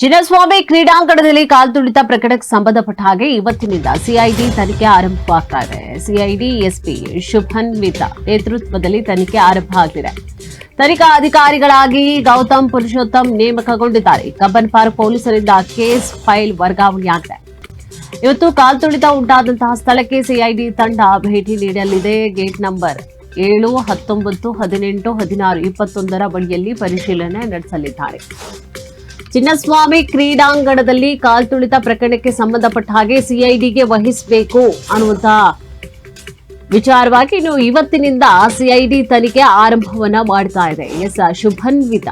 ಚಿನ್ನಸ್ವಾಮಿ ಕ್ರೀಡಾಂಗಣದಲ್ಲಿ ಕಾಲ್ತುಳಿತ ಪ್ರಕರಣಕ್ಕೆ ಸಂಬಂಧಪಟ್ಟ ಹಾಗೆ ಇವತ್ತಿನಿಂದ ಸಿಐಡಿ ತನಿಖೆ ಆರಂಭವಾಗ್ತಾ ಇದೆ. ಸಿಐಡಿ ಎಸ್ಪಿ ಶುಭನ್ವಿತ ನೇತೃತ್ವದಲ್ಲಿ ತನಿಖೆ ಆರಂಭ ಆಗಿದೆ. ತನಿಖಾ ಅಧಿಕಾರಿಗಳಾಗಿ ಗೌತಮ್ ಪುರುಷೋತ್ತಮ್ ನೇಮಕಗೊಂಡಿದ್ದಾರೆ. ಕಬ್ಬನ್ ಪಾರ್ಕ್ ಪೊಲೀಸರಿಂದ ಕೇಸ್ ಫೈಲ್ ವರ್ಗಾವಣೆಯಾಗಿದೆ. ಇವತ್ತು ಕಾಲ್ತುಳಿತ ಉಂಟಾದಂತಹ ಸ್ಥಳಕ್ಕೆ ಸಿಐಡಿ ತಂಡ ಭೇಟಿ ನೀಡಲಿದೆ. ಗೇಟ್ ನಂಬರ್ 7, 19, 18, 16, 21 ಬಳಿಯಲ್ಲಿ ಪರಿಶೀಲನೆ ನಡೆಸಲಿದ್ದಾರೆ. ಚಿನ್ನಸ್ವಾಮಿ ಕ್ರೀಡಾಂಗಣದಲ್ಲಿ ಕಾಲ್ತುಳಿತ ಪ್ರಕರಣಕ್ಕೆ ಸಂಬಂಧಪಟ್ಟ ಹಾಗೆ ಸಿಐಡಿಗೆ ವಹಿಸಬೇಕು ಅನ್ನುವಂತಹ ವಿಚಾರವಾಗಿ ಇನ್ನು ಇವತ್ತಿನಿಂದ ಸಿಐಡಿ ತನಿಖೆ ಆರಂಭವನ್ನ ಮಾಡ್ತಾ ಇದೆ. ಶುಭನ್ವಿತ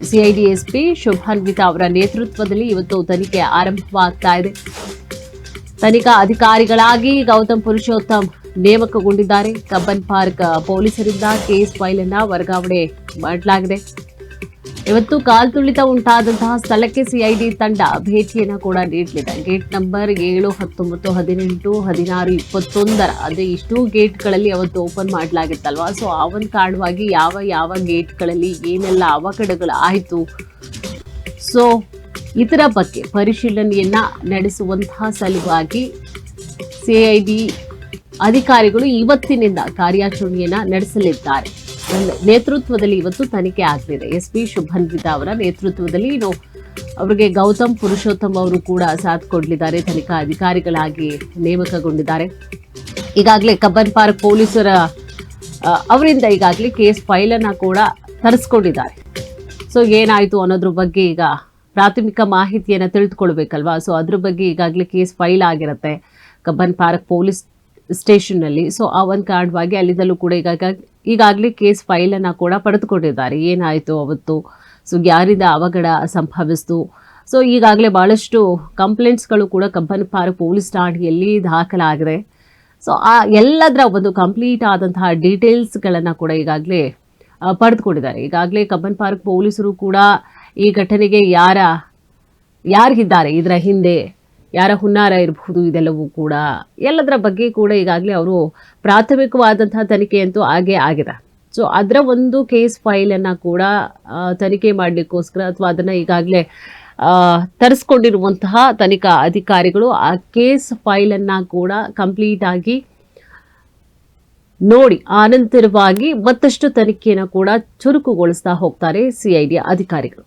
ಸಿಐಡಿ ಎಸ್ಪಿ ಶುಭನ್ವಿತ ಅವರ ನೇತೃತ್ವದಲ್ಲಿ ಇವತ್ತು ತನಿಖೆ ಆರಂಭವಾಗ್ತಾ ಇದೆ. ತನಿಖಾ ಅಧಿಕಾರಿಗಳಾಗಿ ಗೌತಮ್ ಪುರುಷೋತ್ತಮ್ ನೇಮಕಗೊಂಡಿದ್ದಾರೆ. ಕಬ್ಬನ್ ಪಾರ್ಕ್ ಪೊಲೀಸರಿಂದ ಕೇಸ್ ಫೈಲ್ ಅನ್ನ ವರ್ಗಾವಣೆ ಮಾಡಲಾಗಿದೆ. ಇವತ್ತು ಕಾಲ್ತುಳಿತ ಉಂಟಾದಂತಹ ಸ್ಥಳಕ್ಕೆ ಸಿಐಡಿ ತಂಡ ಭೇಟಿಯನ್ನ ಕೂಡ ನೀಡಲಿದೆ. ಗೇಟ್ ನಂಬರ್ 7, 19, 18, 16, 21 ಅದೇ ಇಷ್ಟು ಗೇಟ್ಗಳಲ್ಲಿ ಅವತ್ತು ಓಪನ್ ಮಾಡಲಾಗಿತ್ತಲ್ವಾ. ಸೊ ಆ ಒಂದು ಕಾರಣವಾಗಿ ಯಾವ ಗೇಟ್ಗಳಲ್ಲಿ ಏನೆಲ್ಲ ಅವಘಡಗಳು ಆಯಿತು, ಸೊ ಇದರ ಬಗ್ಗೆ ಪರಿಶೀಲನೆಯನ್ನ ನಡೆಸುವಂತಹ ಸಲುವಾಗಿ ಸಿಐಡಿ ಅಧಿಕಾರಿಗಳು ಇವತ್ತಿನಿಂದ ಕಾರ್ಯಾಚರಣೆಯನ್ನ ನಡೆಸಲಿದ್ದಾರೆ. ನೇತೃತ್ವದಲ್ಲಿ ಇವತ್ತು ತನಿಖೆ ಆಗಲಿದೆ. ಎಸ್ಪಿ ಶುಭನ್ವಿತ ಅವರ ನೇತೃತ್ವದಲ್ಲಿ ಇನ್ನು ಅವರಿಗೆ ಗೌತಮ್ ಪುರುಷೋತ್ತಮ್ ಅವರು ಕೂಡ ಸಾಥ್ ಕೊಡಲಿದ್ದಾರೆ. ತನಿಖಾ ಅಧಿಕಾರಿಗಳಾಗಿ ನೇಮಕಗೊಂಡಿದ್ದಾರೆ. ಈಗಾಗಲೇ ಕಬ್ಬನ್ ಪಾರ್ಕ್ ಪೊಲೀಸರ ಅವರಿಂದ ಈಗಾಗಲೇ ಕೇಸ್ ಫೈಲ್ ಅನ್ನ ಕೂಡ ತರಿಸ್ಕೊಂಡಿದ್ದಾರೆ. ಸೊ ಏನಾಯಿತು ಅನ್ನೋದ್ರ ಬಗ್ಗೆ ಈಗ ಪ್ರಾಥಮಿಕ ಮಾಹಿತಿಯನ್ನು ತಿಳಿದುಕೊಳ್ಬೇಕಲ್ವಾ. ಸೊ ಅದ್ರ ಬಗ್ಗೆ ಈಗಾಗಲೇ ಕೇಸ್ ಫೈಲ್ ಆಗಿರುತ್ತೆ ಕಬ್ಬನ್ ಪಾರ್ಕ್ ಪೊಲೀಸ್ ಸ್ಟೇಷನ್ನಲ್ಲಿ. ಸೊ ಆ ಒಂದು ಕಾರಣವಾಗಿ ಅಲ್ಲಿಂದಲೂ ಕೂಡ ಈಗಾಗಲೇ ಕೇಸ್ ಫೈಲನ್ನು ಕೂಡ ಪಡೆದುಕೊಂಡಿದ್ದಾರೆ. ಏನಾಯಿತು ಅವತ್ತು, ಸೊ ಯಾರಿಂದ ಅವಘಡ ಸಂಭವಿಸಿತು, ಸೊ ಈಗಾಗಲೇ ಭಾಳಷ್ಟು ಕಂಪ್ಲೇಂಟ್ಸ್ಗಳು ಕೂಡ ಕಬ್ಬನ್ ಪಾರ್ಕ್ ಪೊಲೀಸ್ ಠಾಣೆಯಲ್ಲಿ ದಾಖಲಾಗಿದೆ. ಸೊ ಆ ಎಲ್ಲದರ ಒಂದು ಕಂಪ್ಲೀಟ್ ಆದಂತಹ ಡೀಟೇಲ್ಸ್ಗಳನ್ನು ಕೂಡ ಈಗಾಗಲೇ ಪಡೆದುಕೊಂಡಿದ್ದಾರೆ. ಈಗಾಗಲೇ ಕಬ್ಬನ್ ಪಾರ್ಕ್ ಪೊಲೀಸರು ಕೂಡ ಈ ಘಟನೆಗೆ ಯಾರಿದ್ದಾರೆ, ಇದರ ಹಿಂದೆ ಯಾರ ಹುನ್ನಾರ ಇರಬಹುದು, ಇದೆಲ್ಲವೂ ಕೂಡ ಎಲ್ಲದರ ಬಗ್ಗೆ ಕೂಡ ಈಗಾಗಲೇ ಅವರು ಪ್ರಾಥಮಿಕವಾದಂತಹ ತನಿಖೆಯಂತೂ ಆಗಿದೆ. ಸೊ ಅದರ ಒಂದು ಕೇಸ್ ಫೈಲನ್ನು ಕೂಡ ತನಿಖೆ ಮಾಡಲಿಕ್ಕೋಸ್ಕರ ಅಥವಾ ಅದನ್ನು ಈಗಾಗಲೇ ತರಿಸ್ಕೊಂಡಿರುವಂತಹ ತನಿಖಾ ಅಧಿಕಾರಿಗಳು ಆ ಕೇಸ್ ಫೈಲನ್ನು ಕೂಡ ಕಂಪ್ಲೀಟ್ ಆಗಿ ನೋಡಿ ಆನಂತರವಾಗಿ ಮತ್ತಷ್ಟು ತನಿಖೆಯನ್ನು ಕೂಡ ಚುರುಕುಗೊಳಿಸ್ತಾ ಹೋಗ್ತಾರೆ ಸಿಐಡಿ ಅಧಿಕಾರಿಗಳು.